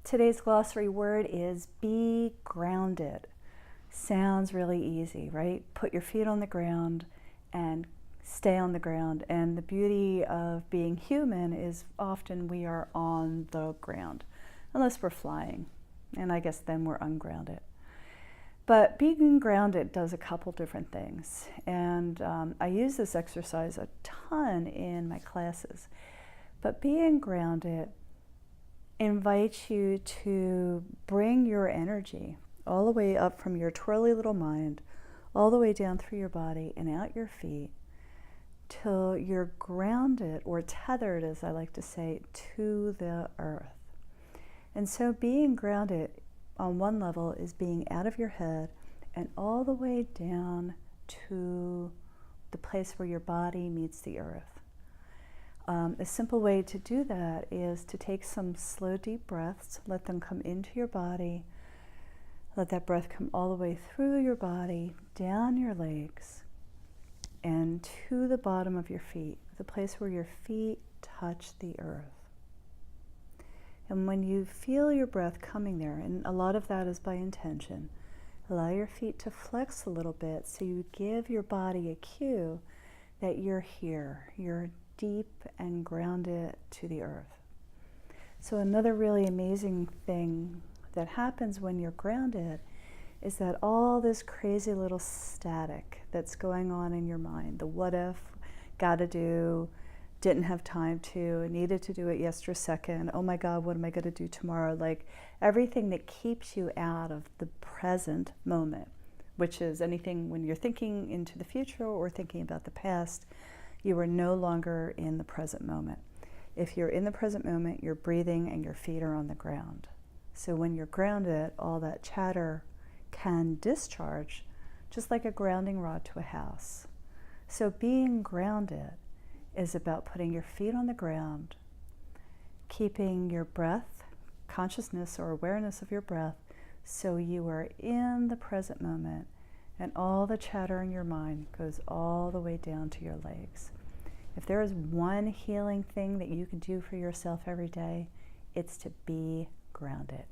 Today's glossary word is be grounded. Sounds really easy, right? Put your feet on the ground and stay on the ground. And the beauty of being human is often we are on the ground, unless we're flying. And I guess then we're ungrounded. But being grounded does a couple different things. And I use this exercise a ton in my classes. But being grounded invites you to bring your energy all the way up from your twirly little mind, all the way down through your body and out your feet, till you're grounded or tethered, as I like to say, to the earth. And so being grounded on one level is being out of your head and all the way down to the place where your body meets the earth. A simple way to do that is to take some slow, deep breaths, let them come into your body, let that breath come all the way through your body, down your legs, and to the bottom of your feet, the place where your feet touch the earth. And when you feel your breath coming there, and a lot of that is by intention, allow your feet to flex a little bit so you give your body a cue that you're here, you're deep and grounded to the earth. So another really amazing thing that happens when you're grounded is that all this crazy little static that's going on in your mind, the what if, gotta do, didn't have time to, needed to do it yesterday, oh my God, what am I gonna do tomorrow? Like everything that keeps you out of the present moment, which is anything when you're thinking into the future or thinking about the past, you are no longer in the present moment. If you're in the present moment, you're breathing and your feet are on the ground. So when you're grounded, all that chatter can discharge just like a grounding rod to a house. So being grounded is about putting your feet on the ground, keeping your breath, consciousness or awareness of your breath, so you are in the present moment and all the chatter in your mind goes all the way down to your legs. If there is one healing thing that you can do for yourself every day, it's to be grounded.